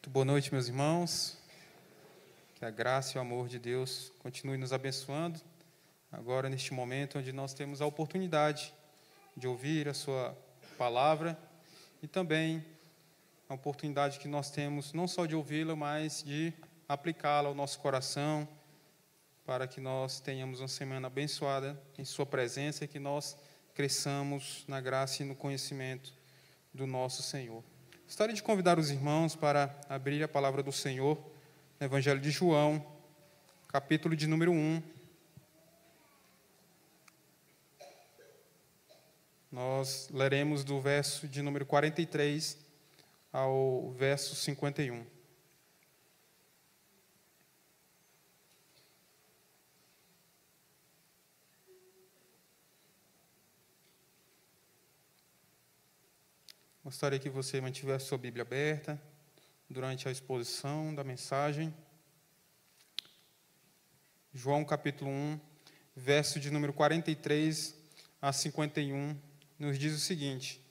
Muito boa noite, meus irmãos. Que a graça e o amor de Deus continue nos abençoando, agora neste momento onde nós temos a oportunidade de ouvir a sua palavra e também a oportunidade que nós temos não só de ouvi-la, mas de aplicá-la ao nosso coração, para que nós tenhamos uma semana abençoada em sua presença e que nós cresçamos na graça e no conhecimento do nosso Senhor. Gostaria de convidar os irmãos para abrir a palavra do Senhor no Evangelho de João, capítulo de número 1. Nós leremos do verso de número 43 ao verso 51. Gostaria que você mantivesse sua Bíblia aberta durante a exposição da mensagem. João capítulo 1, verso de número 43 a 51, nos diz o seguinte: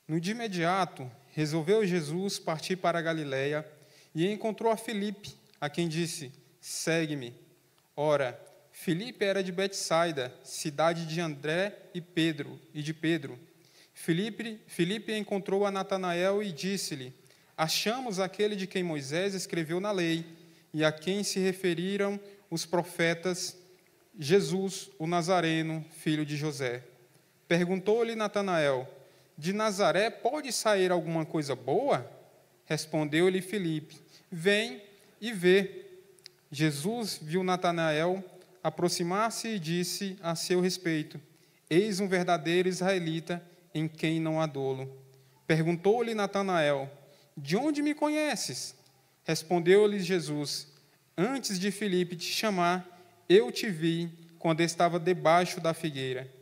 No dia imediato, resolveu Jesus partir para a Galiléia e encontrou a Filipe, a quem disse: Segue-me. Ora, Filipe era de Betsaida, cidade de André e de Pedro. Filipe encontrou a Natanael e disse-lhe: Achamos aquele de quem Moisés escreveu na lei e a quem se referiram os profetas, Jesus, o Nazareno, filho de José. Perguntou-lhe Natanael: De Nazaré pode sair alguma coisa boa? Respondeu-lhe Filipe: Vem e vê. Jesus viu Natanael aproximar-se e disse a seu respeito: Eis um verdadeiro israelita, em quem não há dolo. Perguntou-lhe Natanael: De onde me conheces? Respondeu-lhe Jesus: Antes de Filipe te chamar, eu te vi quando estava debaixo da figueira.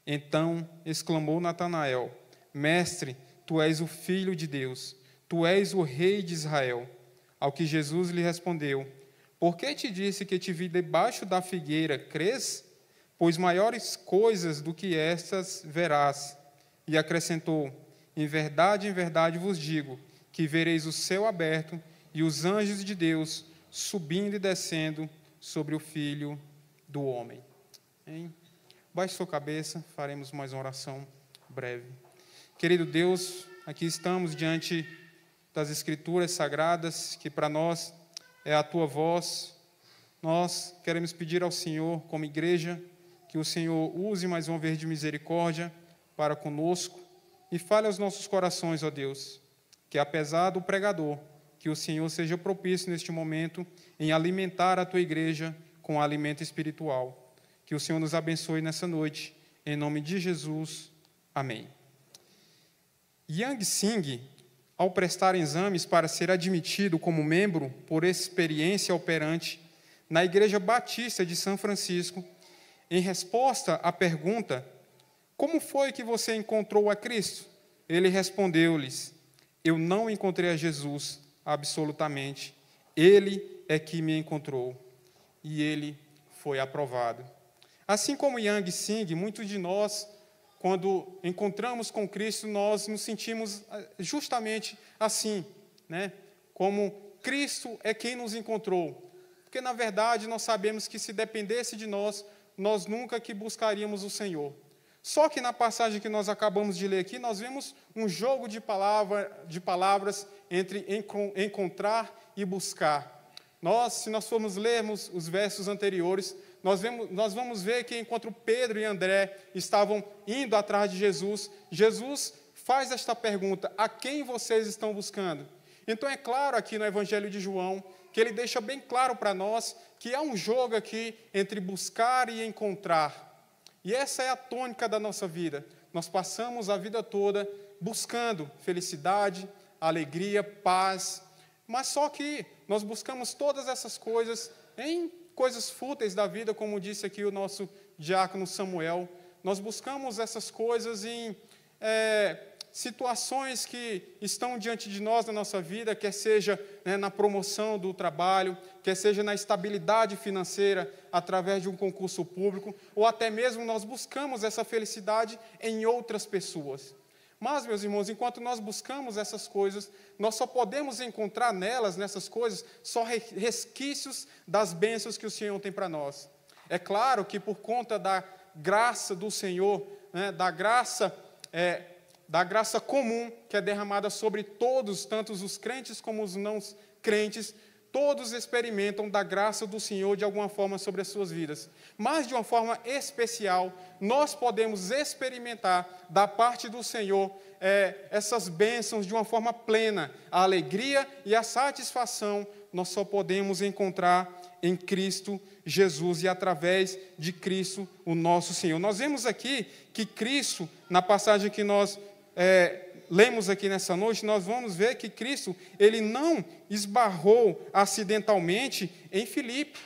Então exclamou Natanael: Mestre, tu és o Filho de Deus, tu és o Rei de Israel. Ao que Jesus lhe respondeu: Por que te disse que te vi debaixo da figueira, crês? Pois maiores coisas do que estas verás. E acrescentou: em verdade vos digo, que vereis o céu aberto e os anjos de Deus subindo e descendo sobre o Filho do Homem. Hein? Baixe sua cabeça, faremos mais uma oração breve. Querido Deus, aqui estamos diante das Escrituras Sagradas, que para nós é a Tua voz. Nós queremos pedir ao Senhor, como igreja, que o Senhor use mais uma vez de misericórdia para conosco e fale aos nossos corações, ó Deus, que apesar do pregador, que o Senhor seja propício neste momento em alimentar a Tua igreja com alimento espiritual. Que o Senhor nos abençoe nessa noite, em nome de Jesus. Amém. Yang Singh, ao prestar exames para ser admitido como membro por experiência operante na Igreja Batista de São Francisco, em resposta à pergunta: Como foi que você encontrou a Cristo? Ele respondeu-lhes: Eu não encontrei a Jesus, absolutamente. Ele é que me encontrou. E ele foi aprovado. Assim como Yang Singh, muitos de nós, quando encontramos com Cristo, nós nos sentimos justamente assim, né? Como Cristo é quem nos encontrou. Porque, na verdade, nós sabemos que se dependesse de nós, nós nunca que buscaríamos o Senhor. Só que na passagem que nós acabamos de ler aqui, nós vemos um jogo de palavras entre encontrar e buscar. Se nós formos lermos os versos anteriores, nós vamos ver que enquanto Pedro e André estavam indo atrás de Jesus, Jesus faz esta pergunta: a quem vocês estão buscando? Então é claro aqui no Evangelho de João, que ele deixa bem claro para nós que há um jogo aqui entre buscar e encontrar. E essa é a tônica da nossa vida. Nós passamos a vida toda buscando felicidade, alegria, paz, mas só que nós buscamos todas essas coisas em coisas fúteis da vida, como disse aqui o nosso diácono Samuel. Nós buscamos essas coisas em situações que estão diante de nós na nossa vida, quer seja na promoção do trabalho, quer seja na estabilidade financeira através de um concurso público, ou até mesmo nós buscamos essa felicidade em outras pessoas. Mas, meus irmãos, enquanto nós buscamos essas coisas, nós só podemos encontrar nelas, nessas coisas, só resquícios das bênçãos que o Senhor tem para nós. É claro que por conta da graça do Senhor, né, da graça comum que é derramada sobre todos, tanto os crentes como os não crentes, todos experimentam da graça do Senhor de alguma forma sobre as suas vidas. Mas, de uma forma especial, nós podemos experimentar da parte do Senhor essas bênçãos de uma forma plena. A alegria e a satisfação nós só podemos encontrar em Cristo Jesus e através de Cristo, o nosso Senhor. Nós vemos aqui que Cristo, na passagem que nós lemos aqui nessa noite, nós vamos ver que Cristo, ele não esbarrou acidentalmente em Filipe.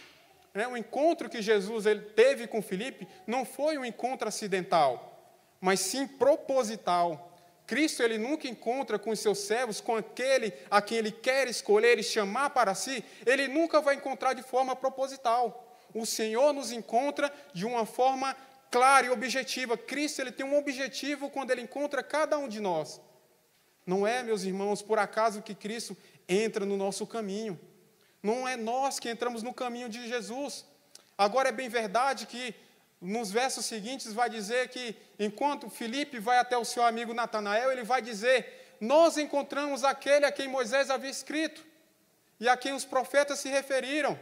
O encontro que Jesus ele teve com Filipe não foi um encontro acidental, mas sim proposital. Cristo ele nunca encontra com os seus servos, com aquele a quem ele quer escolher e chamar para si, ele nunca vai encontrar de forma proposital. O Senhor nos encontra de uma forma clara e objetiva. Cristo ele tem um objetivo quando ele encontra cada um de nós. Não é, meus irmãos, por acaso que Cristo entra no nosso caminho. Não é nós que entramos no caminho de Jesus. Agora é bem verdade que nos versos seguintes vai dizer que enquanto Filipe vai até o seu amigo Natanael, ele vai dizer: nós encontramos aquele a quem Moisés havia escrito e a quem os profetas se referiram.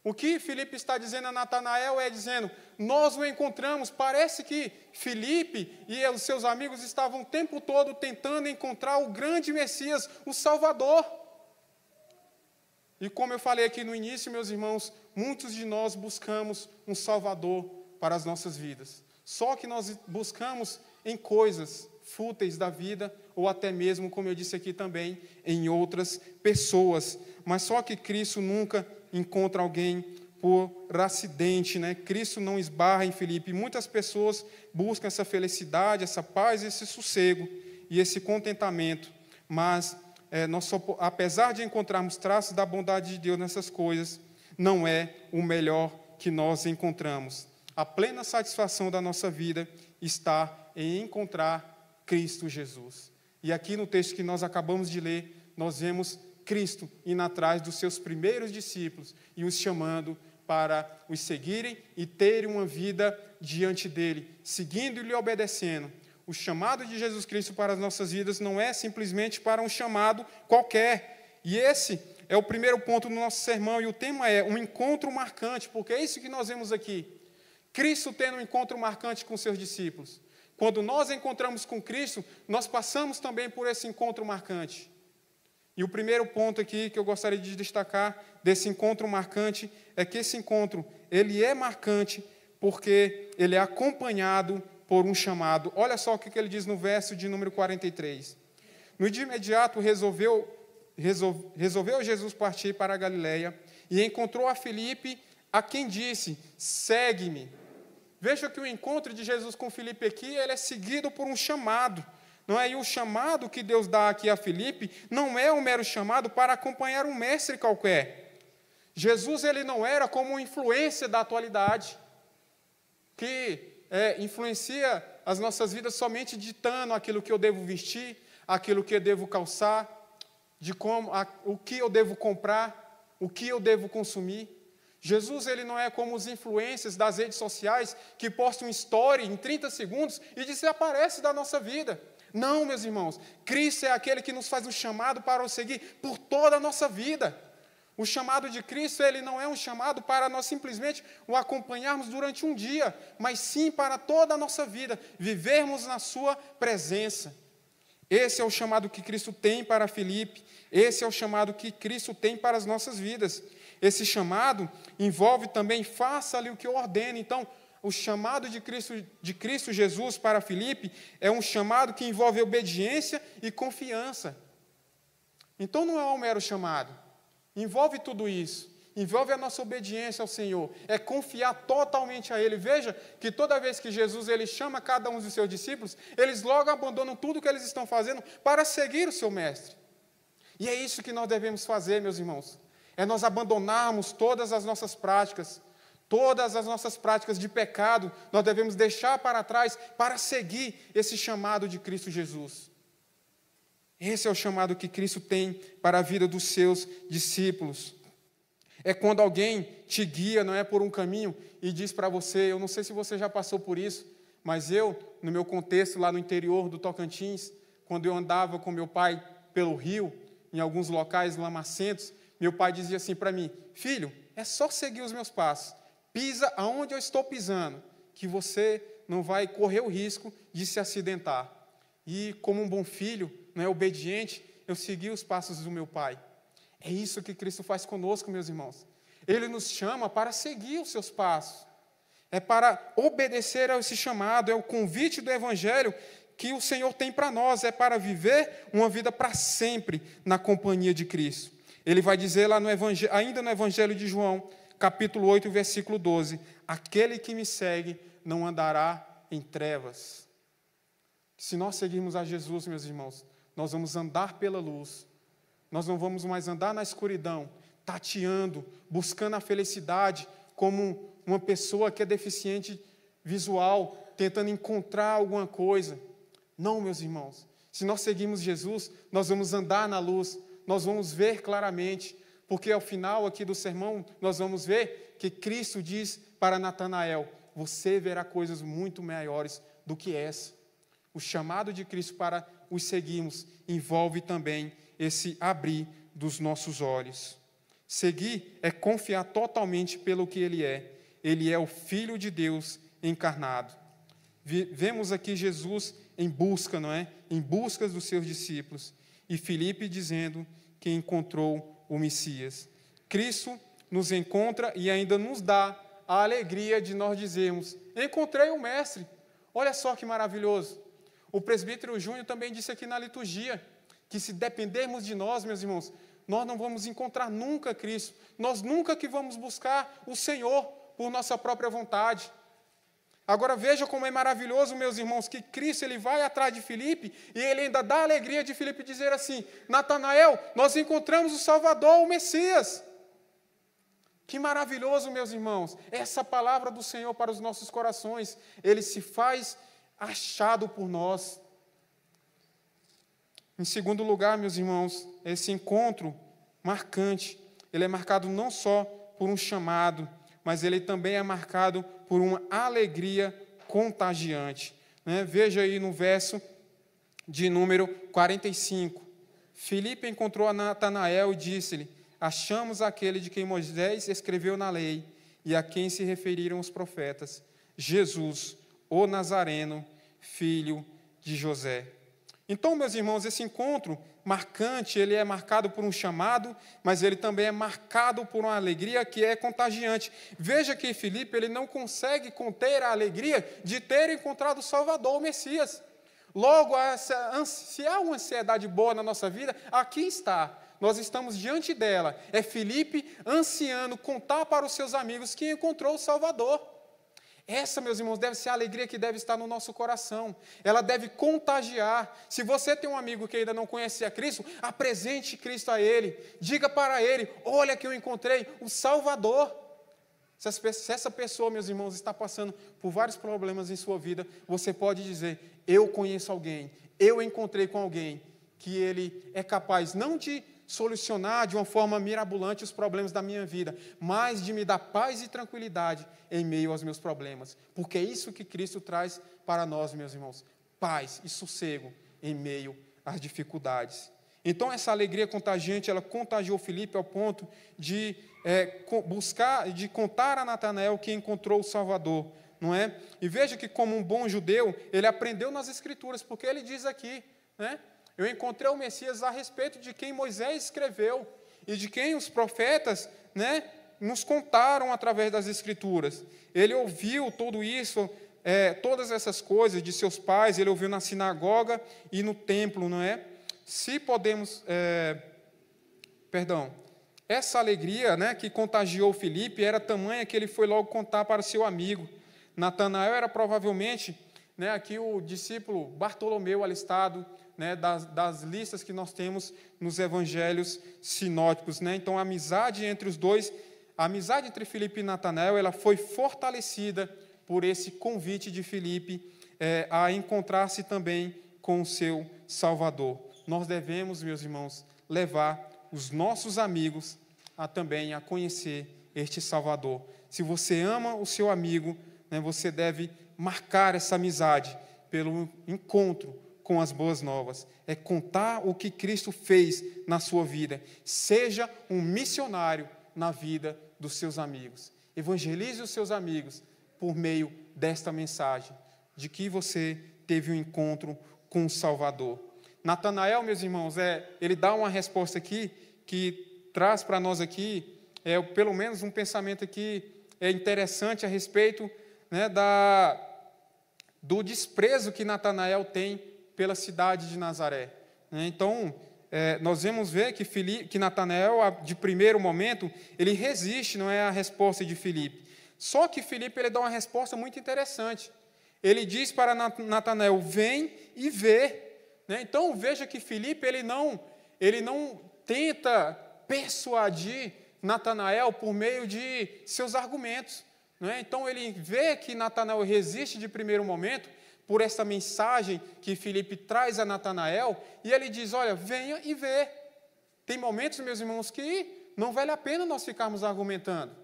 O que Filipe está dizendo a Natanael é dizendo: nós o encontramos. Parece que Filipe e os seus amigos estavam o tempo todo tentando encontrar o grande Messias, o Salvador. E como eu falei aqui no início, meus irmãos, muitos de nós buscamos um Salvador para as nossas vidas. Só que nós buscamos em coisas fúteis da vida, ou até mesmo, como eu disse aqui também, em outras pessoas. Mas só que Cristo nunca encontra alguém por acidente, né? Cristo não esbarra em Filipe. Muitas pessoas buscam essa felicidade, essa paz, esse sossego e esse contentamento. Mas, apesar de encontrarmos traços da bondade de Deus nessas coisas, não é o melhor que nós encontramos. A plena satisfação da nossa vida está em encontrar Cristo Jesus. E aqui no texto que nós acabamos de ler, nós vemos Cristo indo atrás dos seus primeiros discípulos e os chamando para os seguirem e terem uma vida diante dele, seguindo e lhe obedecendo. O chamado de Jesus Cristo para as nossas vidas não é simplesmente para um chamado qualquer. E esse é o primeiro ponto do nosso sermão, e o tema é um encontro marcante, porque é isso que nós vemos aqui. Cristo tendo um encontro marcante com seus discípulos. Quando nós encontramos com Cristo, nós passamos também por esse encontro marcante. E o primeiro ponto aqui que eu gostaria de destacar desse encontro marcante é que esse encontro, ele é marcante porque ele é acompanhado por um chamado. Olha só o que ele diz no verso de número 43. No de imediato resolveu Jesus partir para a Galileia e encontrou a Filipe, a quem disse: segue-me. Veja que o encontro de Jesus com Filipe aqui, ele é seguido por um chamado. Não é? E o chamado que Deus dá aqui a Filipe não é um mero chamado para acompanhar um mestre qualquer. Jesus ele não era como uma influência da atualidade, que influencia as nossas vidas somente ditando aquilo que eu devo vestir, aquilo que eu devo calçar, o que eu devo comprar, o que eu devo consumir. Jesus ele não é como os influencers das redes sociais que postam um story em 30 segundos e desaparece da nossa vida. Não, meus irmãos, Cristo é aquele que nos faz um chamado para o seguir por toda a nossa vida. O chamado de Cristo ele não é um chamado para nós simplesmente o acompanharmos durante um dia, mas sim para toda a nossa vida, vivermos na sua presença. Esse é o chamado que Cristo tem para Filipe, esse é o chamado que Cristo tem para as nossas vidas. Esse chamado envolve também, faça-lhe o que eu ordeno. Então, o chamado de Cristo Jesus para Filipe é um chamado que envolve obediência e confiança. Então, não é um mero chamado. Envolve tudo isso. Envolve a nossa obediência ao Senhor. É confiar totalmente a Ele. Veja que toda vez que Jesus ele chama cada um dos seus discípulos, eles logo abandonam tudo o que eles estão fazendo para seguir o seu mestre. E é isso que nós devemos fazer, meus irmãos. É nós abandonarmos todas as nossas práticas, Todas as nossas práticas de pecado, nós devemos deixar para trás para seguir esse chamado de Cristo Jesus. Esse é o chamado que Cristo tem para a vida dos seus discípulos. É quando alguém te guia, não é, por um caminho e diz para você, eu não sei se você já passou por isso, mas eu, no meu contexto lá no interior do Tocantins, quando eu andava com meu pai pelo rio, em alguns locais lamacentos, meu pai dizia assim para mim, filho, é só seguir os meus passos. Pisa aonde eu estou pisando, que você não vai correr o risco de se acidentar. E como um bom filho, não é, obediente, eu segui os passos do meu pai. É isso que Cristo faz conosco, meus irmãos. Ele nos chama para seguir os seus passos. É para obedecer a esse chamado, é o convite do Evangelho que o Senhor tem para nós, é para viver uma vida para sempre na companhia de Cristo. Ele vai dizer lá ainda no Evangelho de João, capítulo 8, versículo 12, aquele que me segue não andará em trevas. Se nós seguirmos a Jesus, meus irmãos, nós vamos andar pela luz, nós não vamos mais andar na escuridão, tateando, buscando a felicidade, como uma pessoa que é deficiente visual, tentando encontrar alguma coisa. Não, meus irmãos, se nós seguirmos Jesus, nós vamos andar na luz, nós vamos ver claramente, porque ao final aqui do sermão, nós vamos ver que Cristo diz para Natanael, você verá coisas muito maiores do que essa. O chamado de Cristo para os seguirmos envolve também esse abrir dos nossos olhos. Seguir é confiar totalmente pelo que Ele é. Ele é o Filho de Deus encarnado. Vemos aqui Jesus em busca, não é? Em busca dos seus discípulos. E Filipe dizendo que encontrou o Messias. Cristo nos encontra e ainda nos dá a alegria de nós dizermos, encontrei o Mestre. Olha só que maravilhoso. O presbítero Júnior também disse aqui na liturgia, que se dependermos de nós, meus irmãos, nós não vamos encontrar nunca Cristo. Nós nunca que vamos buscar o Senhor por nossa própria vontade. Agora veja como é maravilhoso, meus irmãos, que Cristo ele vai atrás de Filipe e ele ainda dá a alegria de Filipe dizer assim, Natanael, nós encontramos o Salvador, o Messias. Que maravilhoso, meus irmãos, essa palavra do Senhor para os nossos corações, ele se faz achado por nós. Em segundo lugar, meus irmãos, esse encontro marcante, ele é marcado não só por um chamado, mas ele também é marcado por uma alegria contagiante. Né? Veja aí no verso de número 45. Filipe encontrou a Natanael e disse-lhe, achamos aquele de quem Moisés escreveu na lei e a quem se referiram os profetas, Jesus, o Nazareno, filho de José. Então, meus irmãos, esse encontro marcante, ele é marcado por um chamado, mas ele também é marcado por uma alegria que é contagiante. Veja que Filipe, ele não consegue conter a alegria de ter encontrado o Salvador, o Messias. Logo, se há uma ansiedade boa na nossa vida, aqui está. Nós estamos diante dela. É Filipe ansiando contar para os seus amigos que encontrou o Salvador. Essa, meus irmãos, deve ser a alegria que deve estar no nosso coração. Ela deve contagiar. Se você tem um amigo que ainda não conhece a Cristo, apresente Cristo a ele. Diga para ele, olha que eu encontrei o Salvador. Se essa pessoa, meus irmãos, está passando por vários problemas em sua vida, você pode dizer, eu conheço alguém, eu encontrei com alguém, que ele é capaz não de solucionar de uma forma mirabolante os problemas da minha vida, mas de me dar paz e tranquilidade em meio aos meus problemas. Porque é isso que Cristo traz para nós, meus irmãos. Paz e sossego em meio às dificuldades. Então, essa alegria contagiante, ela contagiou Filipe ao ponto de de contar a Natanael que encontrou o Salvador, não é? E veja que, como um bom judeu, ele aprendeu nas Escrituras, porque ele diz aqui, né? Eu encontrei o Messias a respeito de quem Moisés escreveu e de quem os profetas, né, nos contaram através das Escrituras. Ele ouviu tudo isso, todas essas coisas de seus pais, ele ouviu na sinagoga e no templo, não é? Se podemos, essa alegria, né, que contagiou Filipe era tamanha que ele foi logo contar para o seu amigo. Natanael era provavelmente, né, aqui o discípulo Bartolomeu alistado, né, das listas que nós temos nos evangelhos sinóticos. Né? Então, a amizade entre os dois a amizade entre Filipe e Natanael, ela foi fortalecida por esse convite de Filipe a encontrar-se também com o seu Salvador. Nós devemos, meus irmãos, levar os nossos amigos também a conhecer este Salvador. Se você ama o seu amigo, né, você deve marcar essa amizade pelo encontro com as boas novas. É contar o que Cristo fez na sua vida. Seja um missionário na vida dos seus amigos. Evangelize os seus amigos por meio desta mensagem, de que você teve um encontro com o Salvador. Natanael, meus irmãos, ele dá uma resposta aqui, que traz para nós aqui, pelo menos um pensamento aqui interessante a respeito, né, do desprezo que Natanael tem pela cidade de Nazaré. Então, nós vamos ver que Natanael, de primeiro momento, ele resiste, não é, à resposta de Filipe. Só que Filipe ele dá uma resposta muito interessante. Ele diz para Natanael, vem e vê. Então, veja que Filipe ele não tenta persuadir Natanael por meio de seus argumentos. Então, ele vê que Natanael resiste de primeiro momento por essa mensagem que Filipe traz a Natanael, e ele diz, olha, venha e vê. Tem momentos, meus irmãos, que não vale a pena nós ficarmos argumentando.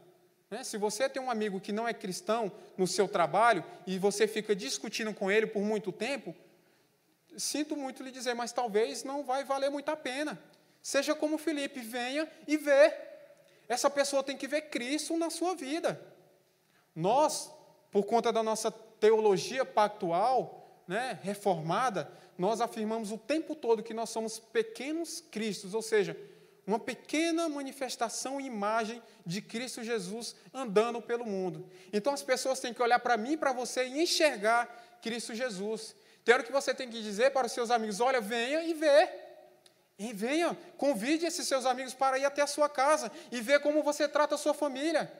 Se você tem um amigo que não é cristão no seu trabalho, e você fica discutindo com ele por muito tempo, sinto muito lhe dizer, mas talvez não vai valer muito a pena. Seja como Filipe, venha e vê. Essa pessoa tem que ver Cristo na sua vida. Nós, por conta da nossa teologia pactual, né, reformada, nós afirmamos o tempo todo que nós somos pequenos cristos, ou seja, uma pequena manifestação e imagem de Cristo Jesus andando pelo mundo. Então as pessoas têm que olhar para mim e para você e enxergar Cristo Jesus. Tem hora que você tem que dizer para os seus amigos, olha, venha e vê. E venha, convide esses seus amigos para ir até a sua casa e ver como você trata a sua família.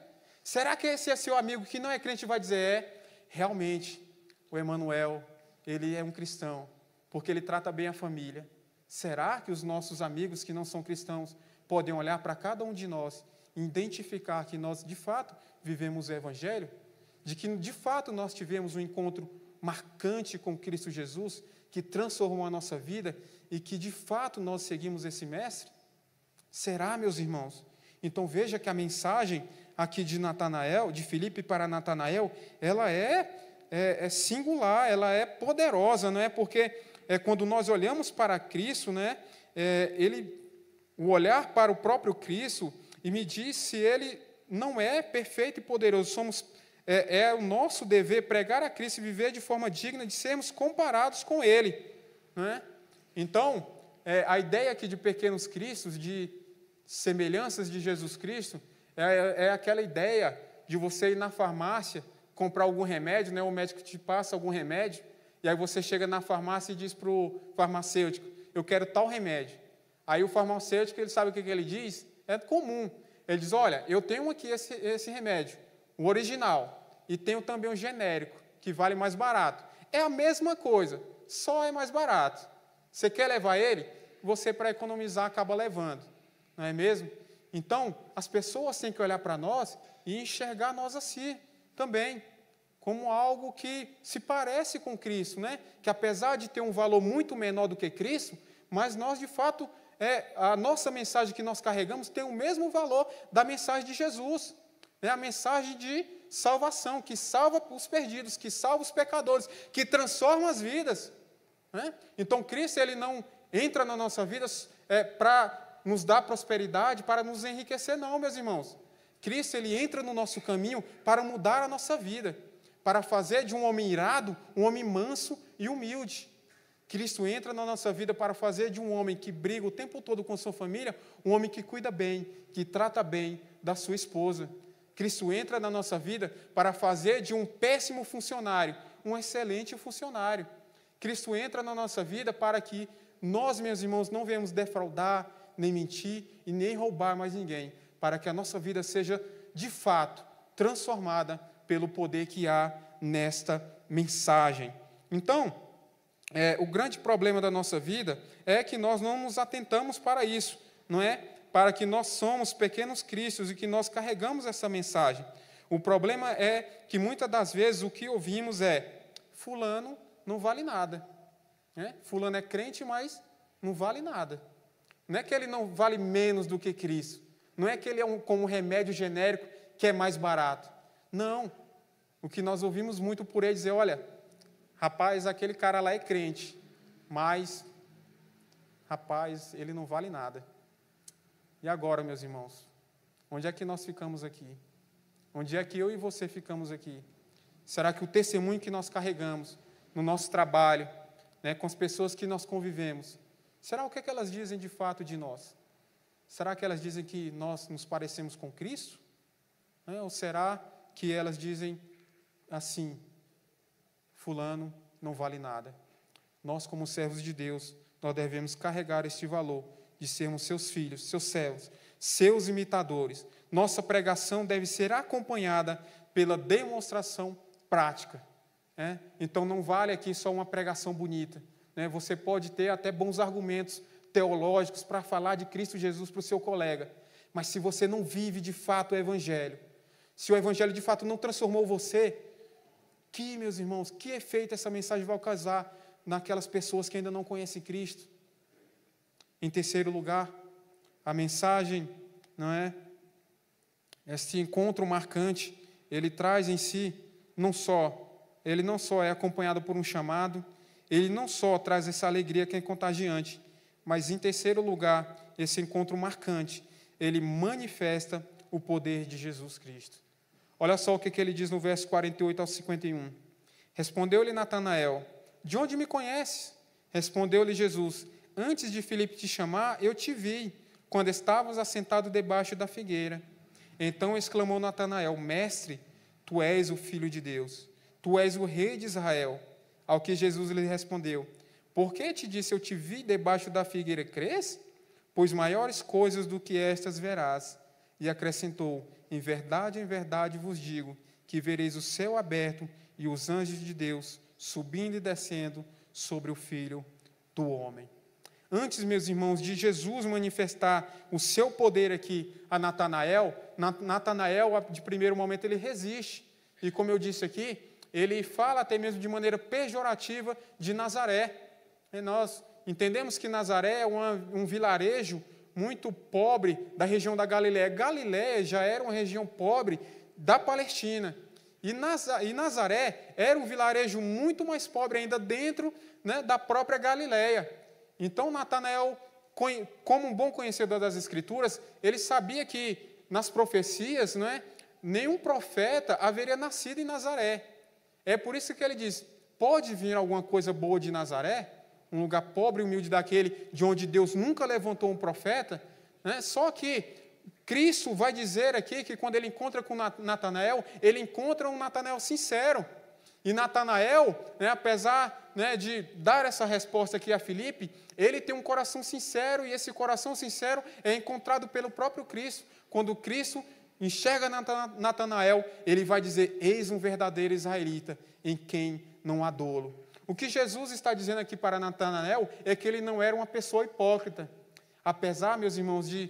Será que esse é seu amigo que não é crente vai dizer, realmente, o Emanuel, ele é um cristão, porque ele trata bem a família. Será que os nossos amigos que não são cristãos podem olhar para cada um de nós e identificar que nós, de fato, vivemos o Evangelho? De que, de fato, nós tivemos um encontro marcante com Cristo Jesus, que transformou a nossa vida e que, de fato, nós seguimos esse mestre? Será, meus irmãos? Então, veja que a mensagem aqui de Natanael, de Filipe para Natanael, ela é singular, ela é poderosa, não é? Porque quando nós olhamos para Cristo, né, o olhar para o próprio Cristo, e me diz se ele não é perfeito e poderoso, é o nosso dever pregar a Cristo e viver de forma digna de sermos comparados com Ele. Né? Então, a ideia aqui de pequenos cristos, de semelhanças de Jesus Cristo, é aquela ideia de você ir na farmácia, comprar algum remédio, né? O médico te passa algum remédio, e aí você chega na farmácia e diz para o farmacêutico, eu quero tal remédio. Aí o farmacêutico, ele sabe o que ele diz? É comum. Ele diz, olha, eu tenho aqui esse remédio, o original, e tenho também um genérico, que vale mais barato. É a mesma coisa, só é mais barato. Você quer levar ele? Você, para economizar, acaba levando. Não é mesmo? Então, as pessoas têm que olhar para nós e enxergar nós assim também, como algo que se parece com Cristo, né? Que apesar de ter um valor muito menor do que Cristo, mas nós, de fato, a nossa mensagem que nós carregamos tem o mesmo valor da mensagem de Jesus. É a mensagem de salvação, que salva os perdidos, que salva os pecadores, que transforma as vidas. Né? Então, Cristo ele não entra na nossa vida para nos dar prosperidade, para nos enriquecer, não, meus irmãos. Cristo ele entra no nosso caminho para mudar a nossa vida, para fazer de um homem irado um homem manso e humilde. Cristo entra na nossa vida para fazer de um homem que briga o tempo todo com sua família, um homem que cuida bem, que trata bem da sua esposa. Cristo entra na nossa vida para fazer de um péssimo funcionário um excelente funcionário. Cristo entra na nossa vida para que nós, meus irmãos, não venhamos defraudar, nem mentir e nem roubar mais ninguém, para que a nossa vida seja, de fato, transformada pelo poder que há nesta mensagem. Então, o grande problema da nossa vida é que nós não nos atentamos para isso, não é? para que nós somos pequenos cristos e que nós carregamos essa mensagem. O problema é que muitas das vezes o que ouvimos é: fulano não vale nada. Fulano é crente, mas não vale nada. Não é que ele não vale menos do que Cristo. Não é que ele é como um remédio genérico que é mais barato. Não. O que nós ouvimos muito por ele dizer: olha, rapaz, aquele cara lá é crente, mas, rapaz, ele não vale nada. E agora, meus irmãos? Onde é que nós ficamos aqui? Onde é que eu e você ficamos aqui? Será que o testemunho que nós carregamos no nosso trabalho, com as pessoas que nós convivemos, será o que é que elas dizem de fato de nós? Será que elas dizem que nós nos parecemos com Cristo? Ou será que elas dizem assim: fulano não vale nada? Nós, como servos de Deus, nós devemos carregar este valor de sermos seus filhos, seus servos, seus imitadores. Nossa pregação deve ser acompanhada pela demonstração prática. Então, não vale aqui só uma pregação bonita. Você pode ter até bons argumentos teológicos para falar de Cristo Jesus para o seu colega, mas se você não vive de fato o Evangelho, se o Evangelho de fato não transformou você, meus irmãos, que efeito essa mensagem vai causar naquelas pessoas que ainda não conhecem Cristo? Em terceiro lugar, a mensagem, este encontro marcante, ele traz em si, ele não só é acompanhado por um chamado, ele não só traz essa alegria que é contagiante, mas, em terceiro lugar, esse encontro marcante, ele manifesta o poder de Jesus Cristo. Olha só o que ele diz no verso 48 ao 51. Respondeu-lhe Natanael: de onde me conheces? Respondeu-lhe Jesus: antes de Filipe te chamar, eu te vi, quando estavas assentado debaixo da figueira. Então exclamou Natanael: mestre, tu és o Filho de Deus, tu és o Rei de Israel. Ao que Jesus lhe respondeu: por que te disse eu te vi debaixo da figueira, crês? Pois maiores coisas do que estas verás. E acrescentou: em verdade vos digo, que vereis o céu aberto e os anjos de Deus subindo e descendo sobre o Filho do Homem. Antes, meus irmãos, de Jesus manifestar o seu poder aqui a Natanael, Natanael, de primeiro momento, ele resiste. E como eu disse aqui, ele fala até mesmo de maneira pejorativa de Nazaré. E nós entendemos que Nazaré é um vilarejo muito pobre da região da Galiléia. Galiléia já era uma região pobre da Palestina. E Nazaré era um vilarejo muito mais pobre ainda dentro da própria Galiléia. Então, Natanael, como um bom conhecedor das Escrituras, ele sabia que nas profecias, nenhum profeta haveria nascido em Nazaré. É por isso que ele diz: pode vir alguma coisa boa de Nazaré, um lugar pobre e humilde daquele de onde Deus nunca levantou um profeta, Só que Cristo vai dizer aqui que quando ele encontra com Natanael, ele encontra um Natanael sincero. E Natanael, apesar de dar essa resposta aqui a Filipe, ele tem um coração sincero, e esse coração sincero é encontrado pelo próprio Cristo. Quando Cristo enxerga Natanael, ele vai dizer: eis um verdadeiro israelita, em quem não há dolo. O que Jesus está dizendo aqui para Natanael é que ele não era uma pessoa hipócrita. Apesar, meus irmãos, de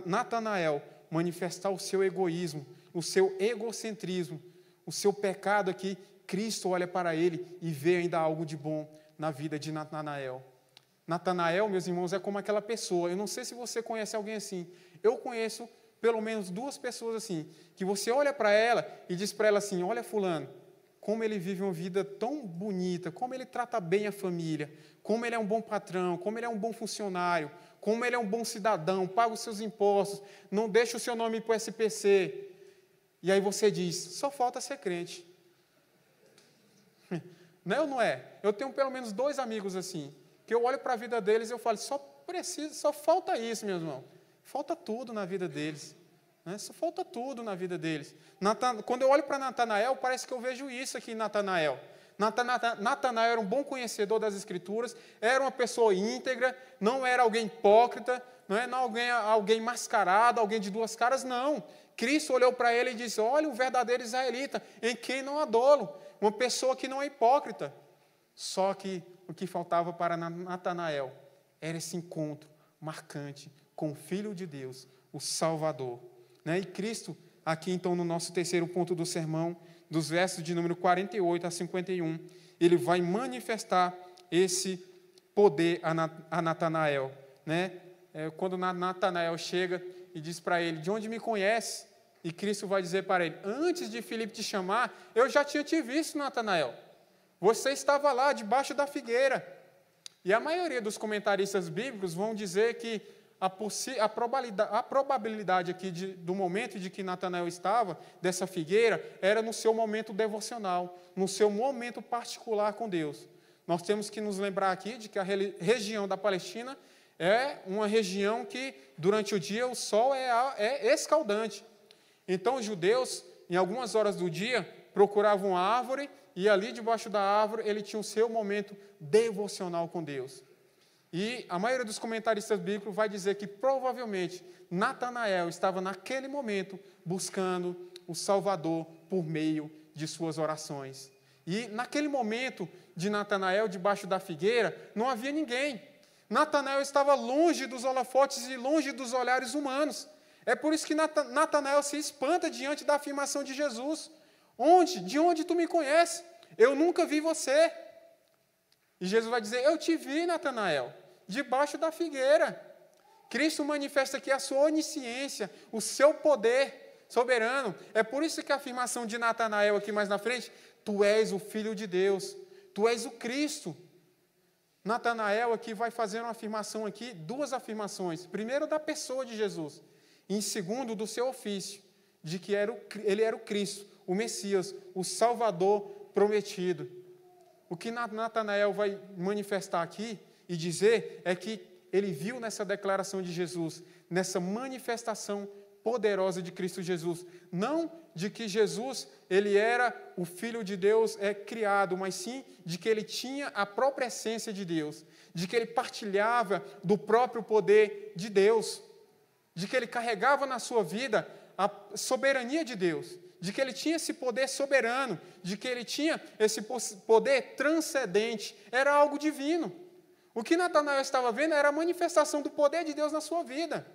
Natanael manifestar o seu egoísmo, o seu egocentrismo, o seu pecado aqui, Cristo olha para ele e vê ainda algo de bom na vida de Natanael. Natanael, meus irmãos, é como aquela pessoa. Eu não sei se você conhece alguém assim. Eu conheço pelo menos 2 pessoas assim, que você olha para ela e diz para ela assim: olha fulano, como ele vive uma vida tão bonita, como ele trata bem a família, como ele é um bom patrão, como ele é um bom funcionário, como ele é um bom cidadão, paga os seus impostos, não deixa o seu nome ir para o SPC. E aí você diz: só falta ser crente. Não é ou não é? Eu tenho pelo menos 2 amigos assim, que eu olho para a vida deles e eu falo: só falta isso, meu irmão. Falta tudo na vida deles. Só falta tudo na vida deles. Quando eu olho para Natanael, parece que eu vejo isso aqui em Natanael. Natanael era um bom conhecedor das Escrituras, era uma pessoa íntegra, não era alguém hipócrita, não é alguém mascarado, alguém de 2 caras, não. Cristo olhou para ele e disse: olha, o verdadeiro israelita, em quem não há dolo, uma pessoa que não é hipócrita. Só que o que faltava para Natanael era esse encontro marcante com o Filho de Deus, o Salvador. E Cristo, aqui então no nosso terceiro ponto do sermão, dos versos de número 48 a 51, ele vai manifestar esse poder a Natanael. Quando Natanael chega e diz para ele, de onde me conhece? E Cristo vai dizer para ele, antes de Filipe te chamar, eu já tinha te visto, Natanael. Você estava lá, debaixo da figueira. E a maioria dos comentaristas bíblicos vão dizer que a probabilidade aqui do momento de que Natanael estava, dessa figueira, era no seu momento devocional, no seu momento particular com Deus. Nós temos que nos lembrar aqui de que a região da Palestina é uma região que, durante o dia, o sol é escaldante. Então, os judeus, em algumas horas do dia, procuravam uma árvore e ali, debaixo da árvore, ele tinha o seu momento devocional com Deus. E a maioria dos comentaristas bíblicos vai dizer que, provavelmente, Natanael estava, naquele momento, buscando o Salvador por meio de suas orações. E, naquele momento de Natanael, debaixo da figueira, não havia ninguém. Natanael estava longe dos holofotes e longe dos olhares humanos. É por isso que Natanael se espanta diante da afirmação de Jesus. De onde tu me conheces? Eu nunca vi você. E Jesus vai dizer, eu te vi, Natanael, debaixo da figueira. Cristo manifesta aqui a sua onisciência, o seu poder soberano. É por isso que a afirmação de Natanael aqui mais na frente, tu és o Filho de Deus, tu és o Cristo. Natanael aqui vai fazer uma afirmação aqui, duas afirmações. Primeiro, da pessoa de Jesus. E em segundo, do seu ofício, de que ele era o Cristo, o Messias, o Salvador prometido. O que Natanael vai manifestar aqui e dizer é que ele viu nessa declaração de Jesus, nessa manifestação poderosa de Cristo Jesus, não de que Jesus ele era o Filho de Deus criado, mas sim de que ele tinha a própria essência de Deus, de que ele partilhava do próprio poder de Deus, de que ele carregava na sua vida a soberania de Deus, de que ele tinha esse poder soberano, de que ele tinha esse poder transcendente, era algo divino. O que Natanael estava vendo era a manifestação do poder de Deus na sua vida.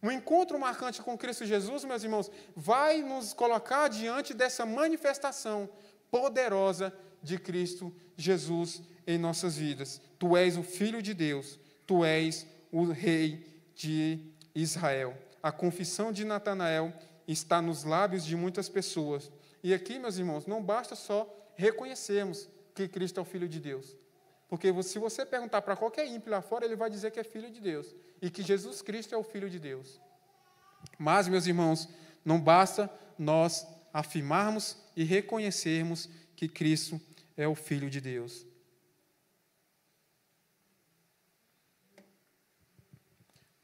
Um encontro marcante com Cristo Jesus, meus irmãos, vai nos colocar diante dessa manifestação poderosa de Cristo Jesus em nossas vidas. Tu és o Filho de Deus, tu és o Rei de Israel. A confissão de Natanael está nos lábios de muitas pessoas. E aqui, meus irmãos, não basta só reconhecermos que Cristo é o Filho de Deus. Porque se você perguntar para qualquer ímpio lá fora, ele vai dizer que é Filho de Deus. E que Jesus Cristo é o Filho de Deus. Mas, meus irmãos, não basta nós afirmarmos e reconhecermos que Cristo é o Filho de Deus.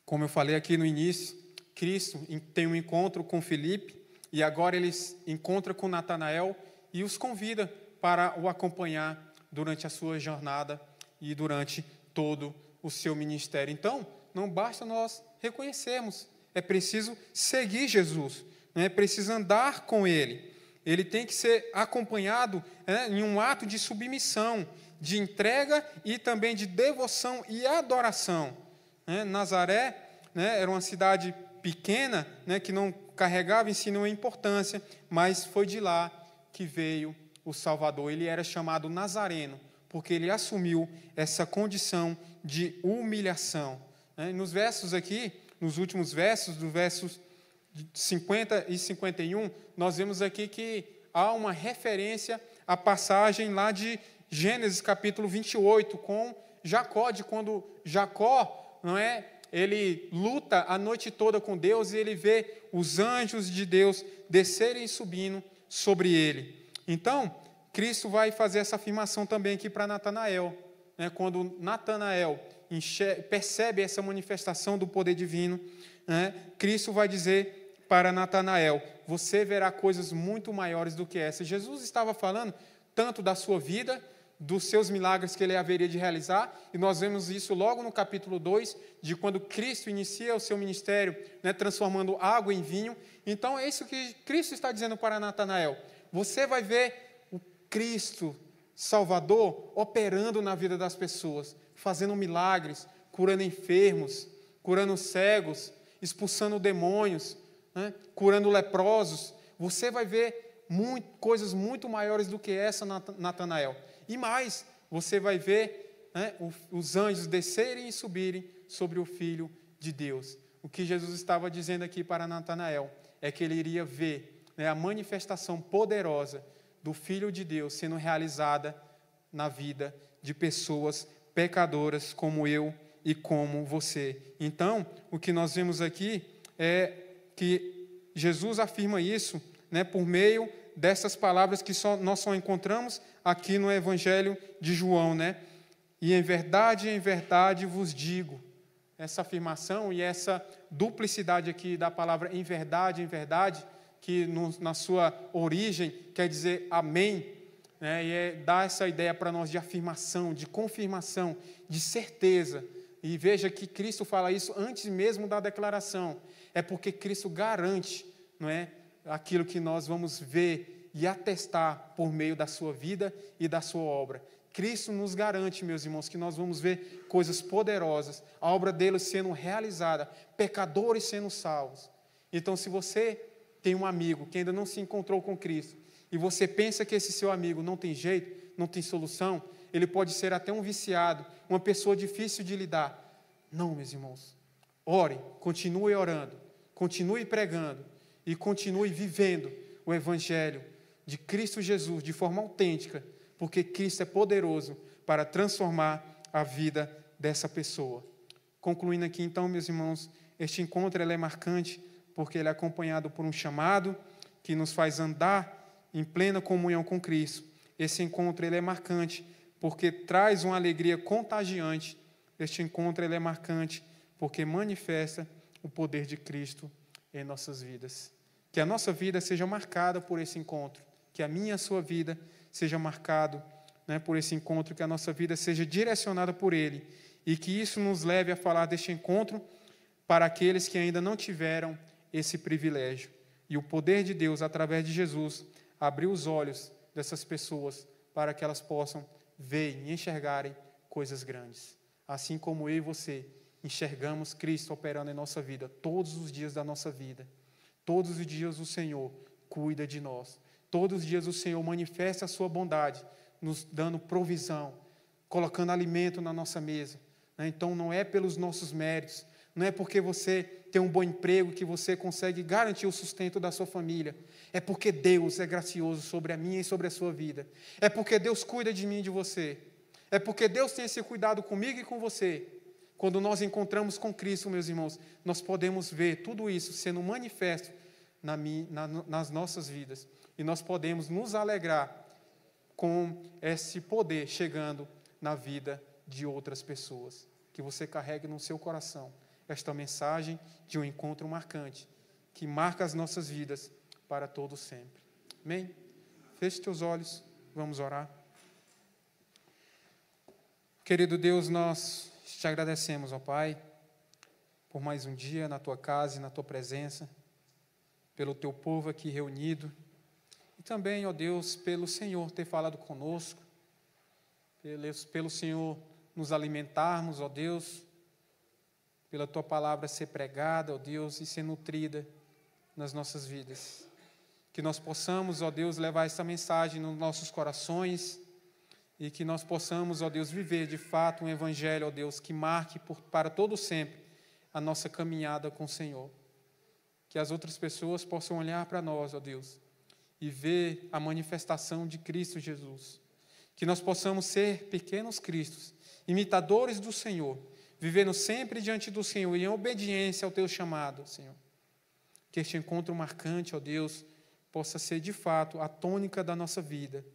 Como eu falei aqui no início, Cristo tem um encontro com Filipe e agora ele encontra com Natanael e os convida para o acompanhar durante a sua jornada e durante todo o seu ministério. Então, não basta nós reconhecermos, é preciso seguir Jesus, é preciso andar com Ele. Ele tem que ser acompanhado em um ato de submissão, de entrega e também de devoção e adoração. Nazaré era uma cidade pequena, que não carregava em si nenhuma importância, mas foi de lá que veio o Salvador. Ele era chamado Nazareno, porque ele assumiu essa condição de humilhação. Nos versos aqui, nos últimos versos, dos versos 50 e 51, nós vemos aqui que há uma referência à passagem lá de Gênesis capítulo 28, com Jacó, de quando Jacó, ele luta a noite toda com Deus e ele vê os anjos de Deus descerem e subindo sobre ele. Então, Cristo vai fazer essa afirmação também aqui para Natanael. Quando Natanael percebe essa manifestação do poder divino, Cristo vai dizer para Natanael, você verá coisas muito maiores do que essa. Jesus estava falando tanto da sua vida, dos seus milagres que ele haveria de realizar, e nós vemos isso logo no capítulo 2, de quando Cristo inicia o seu ministério, transformando água em vinho. Então, é isso que Cristo está dizendo para Natanael. Você vai ver o Cristo Salvador operando na vida das pessoas, fazendo milagres, curando enfermos, curando cegos, expulsando demônios, né? Curando leprosos. Você vai ver coisas muito maiores do que essa, Natanael. E mais, você vai ver, né, os anjos descerem e subirem sobre o Filho de Deus. O que Jesus estava dizendo aqui para Natanael é que ele iria ver, né, a manifestação poderosa do Filho de Deus sendo realizada na vida de pessoas pecadoras como eu e como você. Então, o que nós vemos aqui é que Jesus afirma isso, né, por meio dessas palavras que nós só encontramos aqui no Evangelho de João, né? E em verdade vos digo. Essa afirmação e essa duplicidade aqui da palavra em verdade, que na sua origem quer dizer amém, né? E dá essa ideia para nós de afirmação, de confirmação, de certeza. E veja que Cristo fala isso antes mesmo da declaração. É porque Cristo garante, não é, aquilo que nós vamos ver e atestar por meio da sua vida e da sua obra. Cristo nos garante, meus irmãos, que nós vamos ver coisas poderosas, a obra dele sendo realizada, pecadores sendo salvos. Então, se você tem um amigo que ainda não se encontrou com Cristo, e você pensa que esse seu amigo não tem jeito, não tem solução, ele pode ser até um viciado, uma pessoa difícil de lidar. Não, meus irmãos. Ore, continue orando, continue pregando e continue vivendo o Evangelho de Cristo Jesus de forma autêntica, porque Cristo é poderoso para transformar a vida dessa pessoa. Concluindo aqui, então, meus irmãos, este encontro ele é marcante porque ele é acompanhado por um chamado que nos faz andar em plena comunhão com Cristo. Esse encontro ele é marcante porque traz uma alegria contagiante. Este encontro ele é marcante porque manifesta o poder de Cristo em nossas vidas. Que a nossa vida seja marcada por esse encontro, que a minha e a sua vida seja marcado, né, por esse encontro, que a nossa vida seja direcionada por ele e que isso nos leve a falar deste encontro para aqueles que ainda não tiveram esse privilégio. E o poder de Deus, através de Jesus, abriu os olhos dessas pessoas para que elas possam ver e enxergarem coisas grandes. Assim como eu e você enxergamos Cristo operando em nossa vida, todos os dias da nossa vida. Todos os dias o Senhor cuida de nós. Todos os dias o Senhor manifesta a sua bondade, nos dando provisão, colocando alimento na nossa mesa. Então, não é pelos nossos méritos, não é porque você tem um bom emprego que você consegue garantir o sustento da sua família. É porque Deus é gracioso sobre a minha e sobre a sua vida. É porque Deus cuida de mim e de você. É porque Deus tem esse cuidado comigo e com você. Quando nós encontramos com Cristo, meus irmãos, nós podemos ver tudo isso sendo manifesto nas nossas vidas. E nós podemos nos alegrar com esse poder chegando na vida de outras pessoas. Que você carregue no seu coração esta mensagem de um encontro marcante, que marca as nossas vidas para todo sempre. Amém? Feche teus olhos, vamos orar. Querido Deus, nós te agradecemos, ó Pai, por mais um dia na Tua casa e na Tua presença, pelo Teu povo aqui reunido, e também, ó Deus, pelo Senhor ter falado conosco, pelo Senhor nos alimentarmos, ó Deus, pela Tua palavra ser pregada, ó Deus, e ser nutrida nas nossas vidas. Que nós possamos, ó Deus, levar essa mensagem nos nossos corações e que nós possamos, ó Deus, viver de fato um evangelho, ó Deus, que marque para todo sempre a nossa caminhada com o Senhor. Que as outras pessoas possam olhar para nós, ó Deus, e ver a manifestação de Cristo Jesus. Que nós possamos ser pequenos cristos, imitadores do Senhor, vivendo sempre diante do Senhor e em obediência ao Teu chamado, Senhor. Que este encontro marcante, ó Deus, possa ser de fato a tônica da nossa vida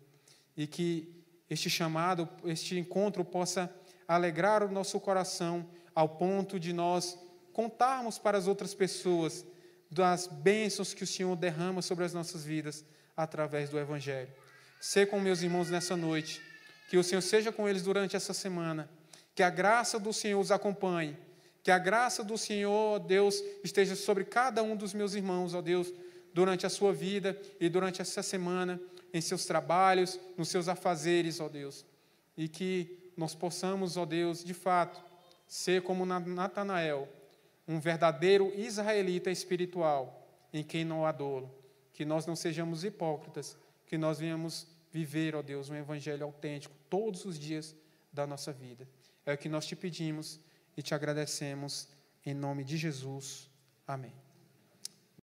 e que este chamado, este encontro possa alegrar o nosso coração ao ponto de nós contarmos para as outras pessoas das bênçãos que o Senhor derrama sobre as nossas vidas através do Evangelho. Ser com meus irmãos nessa noite, que o Senhor seja com eles durante essa semana, que a graça do Senhor os acompanhe, que a graça do Senhor, Deus, esteja sobre cada um dos meus irmãos, ó Deus, durante a sua vida e durante essa semana, em seus trabalhos, nos seus afazeres, ó Deus. E que nós possamos, ó Deus, de fato, ser como Natanael, um verdadeiro israelita espiritual, em quem não há dolo. Que nós não sejamos hipócritas, que nós venhamos viver, ó Deus, um evangelho autêntico todos os dias da nossa vida. É o que nós te pedimos e te agradecemos, em nome de Jesus. Amém.